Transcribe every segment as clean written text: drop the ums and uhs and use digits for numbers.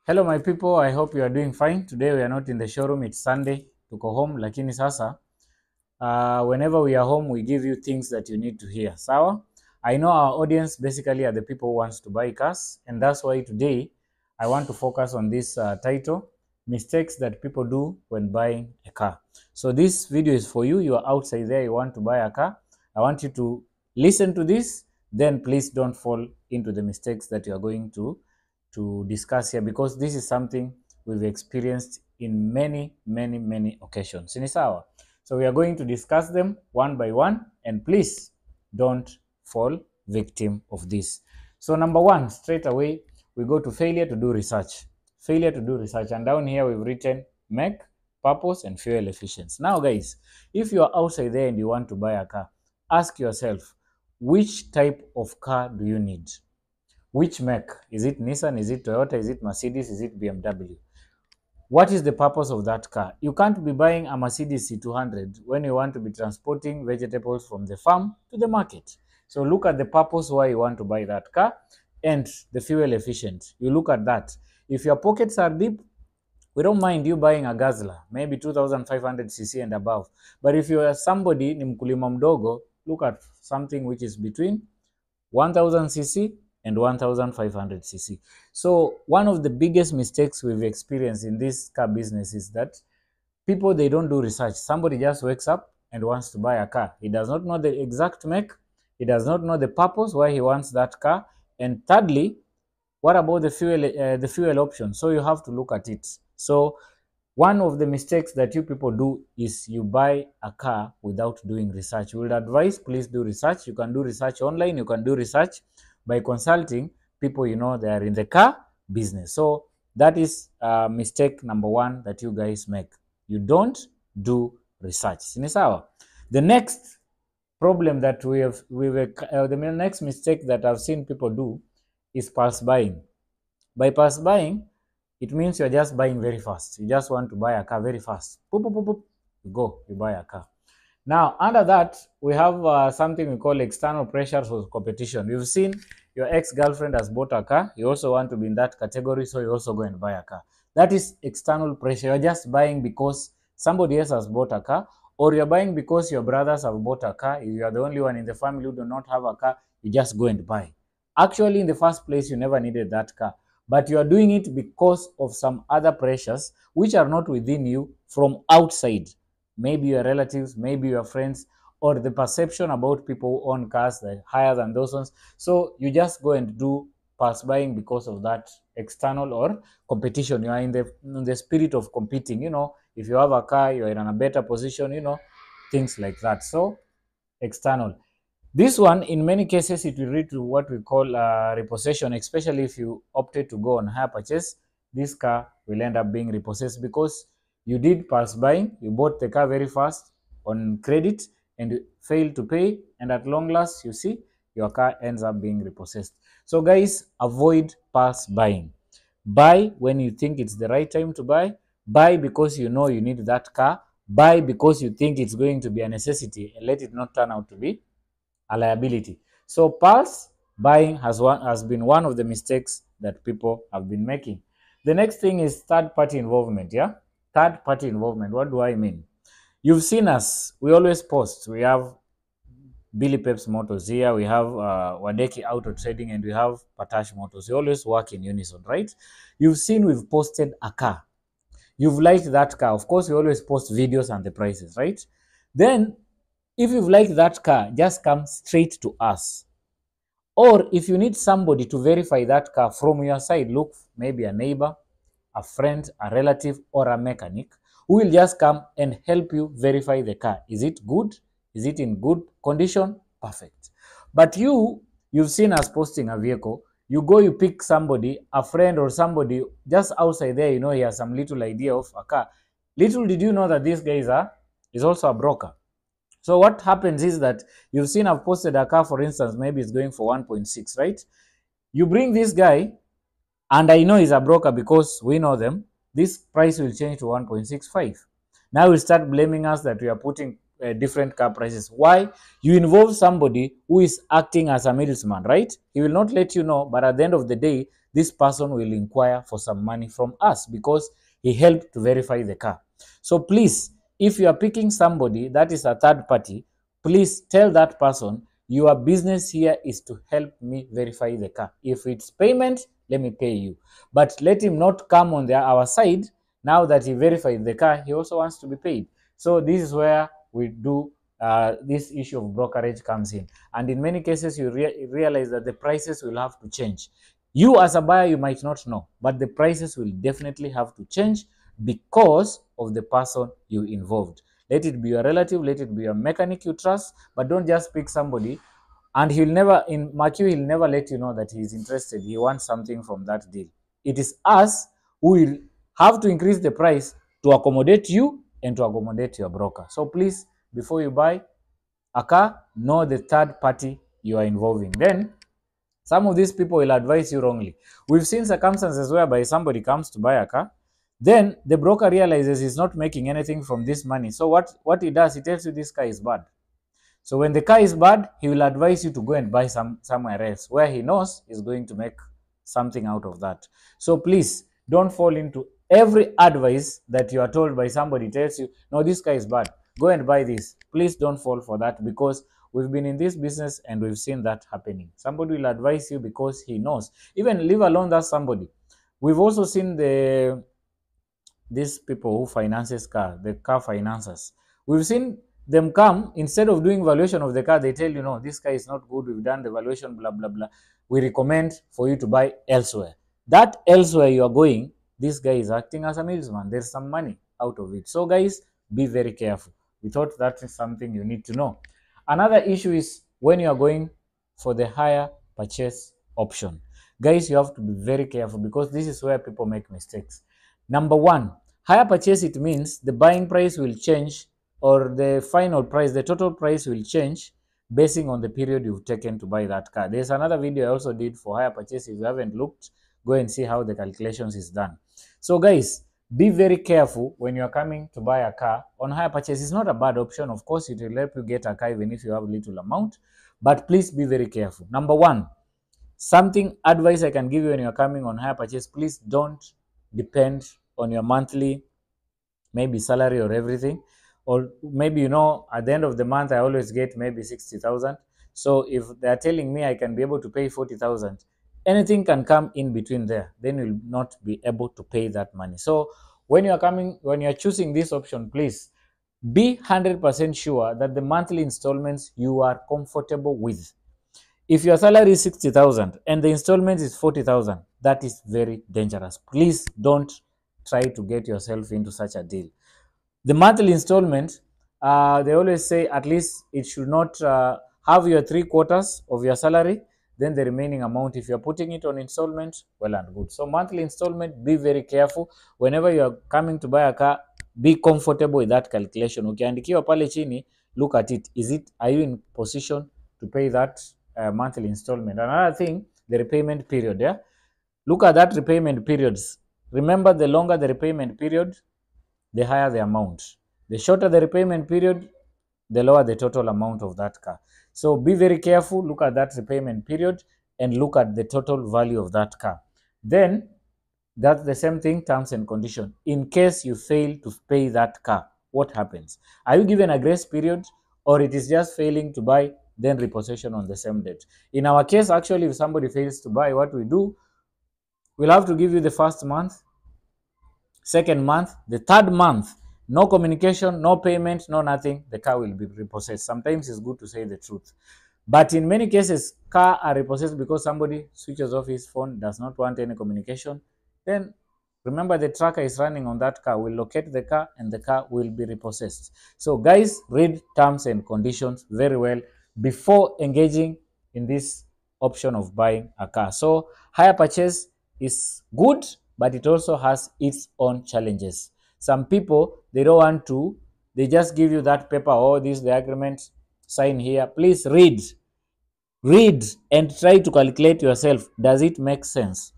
Hello my people, I hope you are doing fine. Today we are not in the showroom, it's Sunday. Tuko home, lakini sasa whenever we are home we give you things that you need to hear. Sawa? I know our audience basically are the people who wants to buy cars, and that's why today I want to focus on this title, mistakes that people do when buying a car. So this video is for you. You are outside there, you want to buy a car. I want you to listen to this, then please don't fall into the mistakes that you are going to discuss here, because this is something we've experienced in many occasions. Ni sawa? So we are going to discuss them one by one, and please don't fall victim of this. So number one, straight away, we go to failure to do research. Failure to do research. And down here we've written make, purpose, and fuel efficiency. Now guys, if you are outside there and you want to buy a car, ask yourself, which type of car do you need? Which make? Is it Nissan? Is it Toyota? Is it Mercedes? Is it BMW? What is the purpose of that car? You can't be buying a Mercedes C200 when you want to be transporting vegetables from the farm to the market. So look at the purpose why you want to buy that car, and the fuel efficient. You look at that. If your pockets are deep, we don't mind you buying a Gazla, maybe 2500cc and above. But if you are somebody ni mkulima mdogo, look at something which is between 1000cc and 1500cc. So one of the biggest mistakes we've experienced in this car business is that people, they don't do research. Somebody just wakes up and wants to buy a car. He does not know the exact make. He does not know the purpose why he wants that car. And thirdly, what about the fuel option? So you have to look at it. So one of the mistakes that you people do is you buy a car without doing research. We would advise, please do research. You can do research online. You can do research by consulting people you know they are in the car business. So that is mistake number one that you guys make. You don't do research. Sinisawa. The next problem that the next mistake that I've seen people do is pulse buying. By pulse buying, it means you're just buying very fast. You just want to buy a car very fast. Boop, boop, boop, boop. You go, you buy a car. Now, under that, we have something we call external pressures or competition. You've seen your ex-girlfriend has bought a car. You also want to be in that category, so you also go and buy a car. That is external pressure. You're just buying because somebody else has bought a car, or you're buying because your brothers have bought a car. If you are the only one in the family who do not have a car, you just go and buy. Actually, in the first place, you never needed that car, but you are doing it because of some other pressures which are not within you from outside. Maybe your relatives, maybe your friends, or the perception about people who own cars that are higher than those ones. So you just go and do pulse buying because of that external or competition. You are in the spirit of competing. You know, if you have a car, you are in a better position, you know, things like that. So external. This one, in many cases, it will lead to what we call repossession, especially if you opted to go on hire purchase. This car will end up being repossessed because you did pulse buying, you bought the car very fast on credit and you failed to pay, and at long last, you see, your car ends up being repossessed. So guys, avoid pulse buying. Buy when you think it's the right time to buy. Buy because you know you need that car. Buy because you think it's going to be a necessity, and let it not turn out to be a liability. So pulse buying has been one of the mistakes that people have been making. The next thing is third-party involvement. Yeah, third-party involvement. What do I mean? You've seen us. We always post. We have Billy Peps Motors here. We have Wadeki Auto Trading, and we have Patash Motors. We always work in unison, right? You've seen we've posted a car. You've liked that car. Of course, we always post videos and the prices, right? Then if you've liked that car, just come straight to us. Or if you need somebody to verify that car from your side, look, maybe a neighbor, a friend, a relative, or a mechanic who will just come and help you verify the car. Is it good? Is it in good condition? Perfect. But you've seen us posting a vehicle. You go, you pick somebody, a friend or somebody just outside there, you know, he has some little idea of a car. Little did you know that this guy is also a broker. So what happens is that you've seen I've posted a car, for instance, maybe it's going for 1.6, right? You bring this guy, and I know he's a broker because we know them. This price will change to 1.65. Now you start blaming us that we are putting different car prices. Why? You involve somebody who is acting as a middleman, right? He will not let you know, but at the end of the day, this person will inquire for some money from us because he helped to verify the car. So please, if you are picking somebody that is a third party, please tell that person, your business here is to help me verify the car. If it's payment, let me pay you. But let him not come on our side. Now that he verified the car, he also wants to be paid. So this is where we do this issue of brokerage comes in. And in many cases, you realize that the prices will have to change. You as a buyer, you might not know, but the prices will definitely have to change because of the person you involved. Let it be your relative, let it be your mechanic you trust, but don't just pick somebody and he'll never, in Mercury, he'll never let you know that he's interested. He wants something from that deal. It is us who will have to increase the price to accommodate you and to accommodate your broker. So please, before you buy a car, know the third party you are involving. Then some of these people will advise you wrongly. We've seen circumstances whereby somebody comes to buy a car, then the broker realizes he's not making anything from this money. So what he does, he tells you this car is bad. So when the car is bad, he will advise you to go and buy somewhere else where he knows he's going to make something out of that. So please don't fall into every advice that you are told by somebody tells you, no, this car is bad, go and buy this. Please don't fall for that, because we've been in this business and we've seen that happening. Somebody will advise you because he knows. Even leave alone that somebody. We've also seen these people who finances car, the car financiers. We've seen them come, instead of doing valuation of the car, they tell you, no, this car is not good, we've done the valuation, blah, blah, blah. We recommend for you to buy elsewhere. That elsewhere you are going, this guy is acting as a middleman. There's some money out of it. So guys, be very careful. We thought that is something you need to know. Another issue is when you are going for the hire purchase option. Guys, you have to be very careful because this is where people make mistakes. Number one, hire purchase, it means the buying price will change, or the final price, the total price will change basing on the period you've taken to buy that car. There's another video I also did for hire purchase. If you haven't looked, go and see how the calculations is done. So guys, be very careful when you're coming to buy a car on hire purchase. It's not a bad option. Of course, it will help you get a car even if you have little amount, but please be very careful. Number one, something advice I can give you when you're coming on hire purchase, please don't depend on your monthly maybe salary or everything. Or maybe, you know, at the end of the month, I always get maybe 60,000. So if they're telling me I can be able to pay 40,000, anything can come in between there. Then you'll not be able to pay that money. So when you're choosing this option, please be 100% sure that the monthly installments you are comfortable with. If your salary is 60,000 and the installment is 40,000, that is very dangerous. Please don't try to get yourself into such a deal. The monthly installment, they always say at least it should not have your 3/4 of your salary, then the remaining amount, if you're putting it on installment, well and good. So monthly installment, be very careful. Whenever you're coming to buy a car, be comfortable with that calculation. Ukiandikiwa pale chini, look at it. Are you in position to pay that monthly installment? Another thing, the repayment period. Yeah, look at that repayment periods. Remember, the longer the repayment period, the higher the amount. The shorter the repayment period, the lower the total amount of that car. So be very careful, look at that repayment period and look at the total value of that car. Then that's the same thing, terms and conditions. In case you fail to pay that car, what happens? Are you given a grace period, or it is just failing to buy, then repossession on the same date? In our case, actually, if somebody fails to buy, what we do, we'll have to give you the first month, second month, the third month, no communication, no payment, no nothing, the car will be repossessed. Sometimes it's good to say the truth. But in many cases, car are repossessed because somebody switches off his phone, does not want any communication. Then remember, the tracker is running on that car, will locate the car and the car will be repossessed. So guys, read terms and conditions very well before engaging in this option of buying a car. So hire purchase is good, but it also has its own challenges. Some people, they don't want to, they just give you that paper, oh, this is the agreement, sign here. Please read and try to calculate yourself. Does it make sense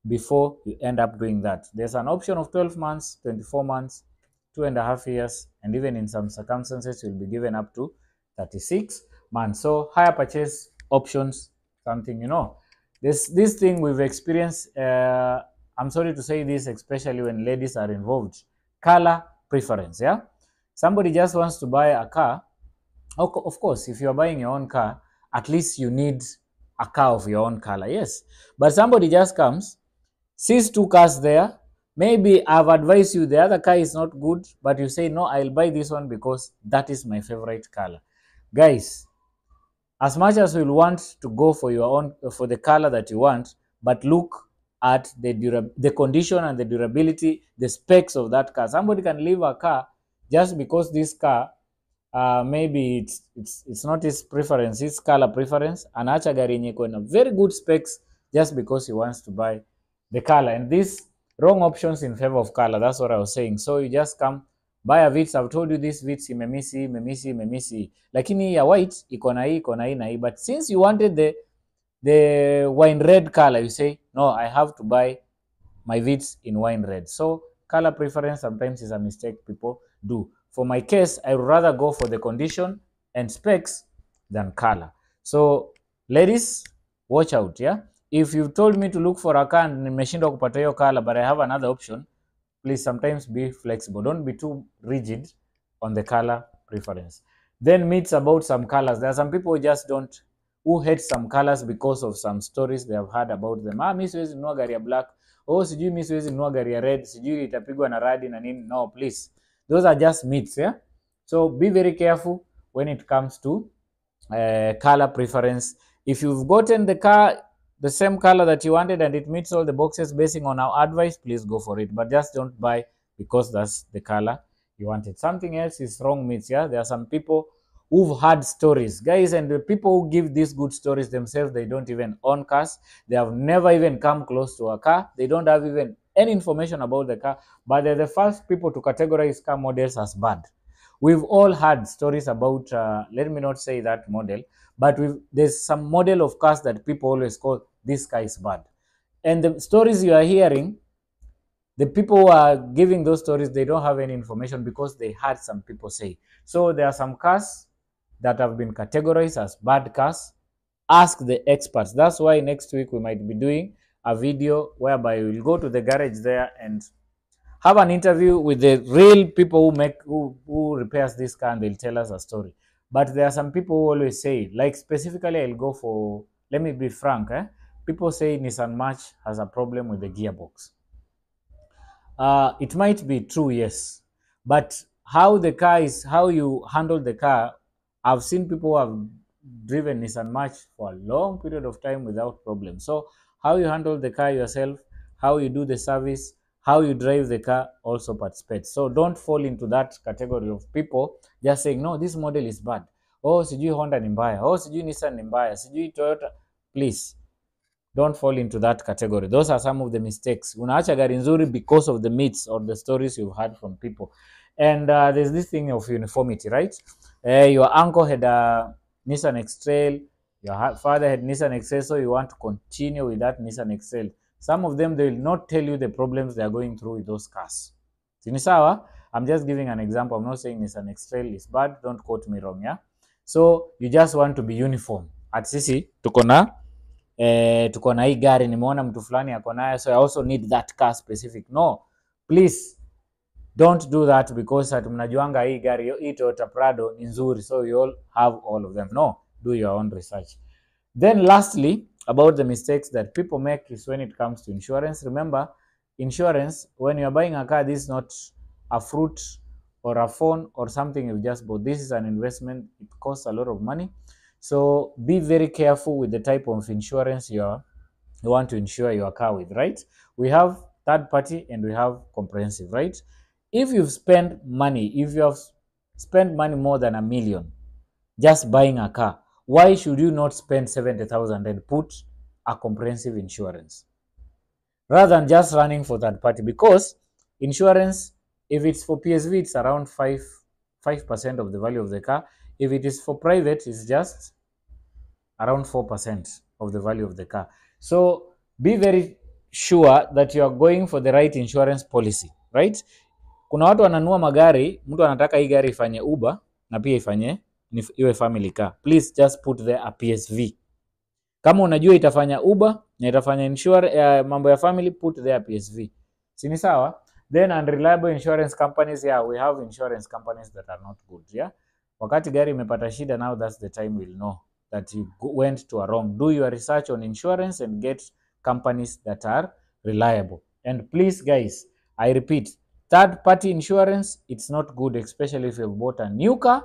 before you end up doing that? There's an option of 12 months, 24 months, 2.5 years, and even in some circumstances, you'll be given up to 36 months. So hire purchase options, something, you know. This thing we've experienced, I'm sorry to say this, especially when ladies are involved, color preference, yeah? Somebody just wants to buy a car. Of course, if you're buying your own car, at least you need a car of your own color, yes. But somebody just comes, sees two cars there, maybe I've advised you the other car is not good, but you say, no, I'll buy this one because that is my favorite color. Guys, as much as you'll want to go for your own, for the color that you want, but look at the condition and the durability, the specs of that car. Somebody can leave a car just because this car, maybe it's not his preference, it's color preference, and acha gari yenye iko na very good specs just because he wants to buy the color. And these wrong options in favor of color, that's what I was saying. So you just come buy a Vitz. I've told you this Vitz imemisi. Lakini ya white iko na hii. But since you wanted the wine red color, you say, no, I have to buy my Vitz in wine red. So color preference sometimes is a mistake people do. For my case, I would rather go for the condition and specs than color. So ladies, watch out, yeah? If you've told me to look for a car and nimeshindwa kupata hiyo color, but I have another option, please sometimes be flexible. Don't be too rigid on the color preference. Then myths about some colors. There are some people who hate some colors because of some stories they have heard about them. Mi siwezi nunua gari ya black. Sijui mi siwezi nunua gari ya red. Sijui itapigwa na radi na nini. No, please. Those are just myths, yeah? So be very careful when it comes to color preference. If you've gotten the car, the same color that you wanted and it meets all the boxes basing on our advice, please go for it. But just don't buy because that's the color you wanted. Something else is wrong myths, yeah? There are some people who've had stories. Guys, and the people who give these good stories themselves, they don't even own cars. They have never even come close to a car. They don't have even any information about the car. But they're the first people to categorize car models as bad. We've all had stories about, let me not say that model, but there's some model of cars that people always call, this car is bad. And the stories you are hearing, the people who are giving those stories, they don't have any information because they had some people say. So there are some cars that have been categorized as bad cars. Ask the experts. That's why next week we might be doing a video whereby we'll go to the garage there and have an interview with the real people who repairs this car, and they'll tell us a story. But there are some people who always say, like specifically, I'll go for, let me be frank, people say Nissan March has a problem with the gearbox. It might be true, yes, but how you handle the car, I've seen people who have driven Nissan March for a long period of time without problem. So how you handle the car yourself, how you do the service, how you drive the car also participates. So don't fall into that category of people just saying, no, this model is bad. Sijui Honda ni mbaya. Sijui Nissan ni mbaya. Sijui Toyota. Please, don't fall into that category. Those are some of the mistakes. Unaacha gari nzuri because of the myths or the stories you've heard from people. And there's this thing of uniformity, right? Your uncle had a Nissan X-Trail. Your father had Nissan X-Trail, so you want to continue with that Nissan X-Trail. Some of them, they will not tell you the problems they are going through with those cars. Sinisawa, I'm just giving an example. I'm not saying Nissan X-Trail is bad. Don't quote me wrong, yeah? So you just want to be uniform. At sisi, tuko na hii gari, nimeona mtu fulani ako nayo, so I also need that car specific. No, please don't do that because mnajuanga hii gari, hii Toyota Prado ni nzuri, so you all have all of them. No, do your own research. Then lastly, about the mistakes that people make is when it comes to insurance. Remember, insurance, when you're buying a car, this is not a fruit or a phone or something you just bought. This is an investment. It costs a lot of money. So be very careful with the type of insurance you want to insure your car with, right? We have third party and we have comprehensive, right? If you have spent money more than $1 million just buying a car, why should you not spend 70,000 and put a comprehensive insurance rather than just running for third party? Because insurance, if it's for PSV, it's around 5% of the value of the car. If it is for private, it's just around 4% of the value of the car. So be very sure that you are going for the right insurance policy, right? Kuna watu wananua magari, mtu anataka hii gari ifanye Uber na pia ifanye iwe family car. Please just put there a PSV. Kama unajua itafanya Uber, Itafanya mambo ya family, put their PSV. Sini sawa? Then unreliable insurance companies, yeah, we have insurance companies that are not good, yeah. Wakati gari imepata shida, now that's the time we'll know that you went to a wrong. Do your research on insurance and get companies that are reliable. And please guys, I repeat, third party insurance, it's not good, especially if you've bought a new car,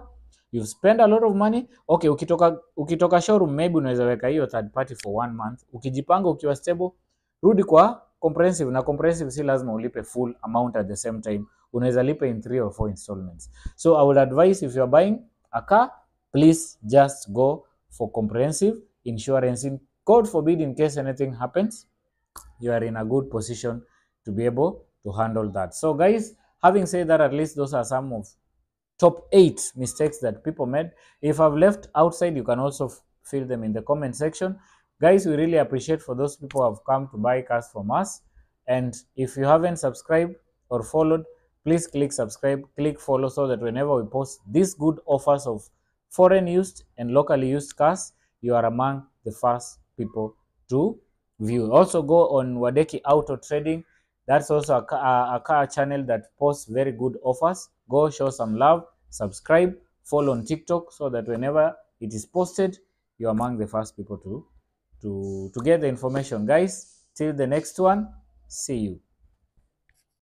you've spent a lot of money. Okay, ukitoka showroom maybe unaweza weka hiyo third party for 1 month. Ukijipanga ukiwa stable, rudi kwa comprehensive, na comprehensive si lazima ulipe full amount at the same time. Unaweza lipa in 3 or 4 installments. So I would advise, if you are buying a car, please just go for comprehensive insurance. God forbid, in case anything happens, you are in a good position to be able to handle that. So guys, having said that, at least those are some of top 8 mistakes that people made. If I've left outside, you can also fill them in the comment section. Guys, we really appreciate for those people who have come to buy cars from us. And if you haven't subscribed or followed, please click subscribe, click follow, so that whenever we post these good offers of foreign used and locally used cars, you are among the first people to view. Also go on Wadeki Auto Trading. That's also a car channel that posts very good offers. Go show some love, subscribe, follow on TikTok, so that whenever it is posted, you're among the first people to get the information. Guys, till the next one, see you.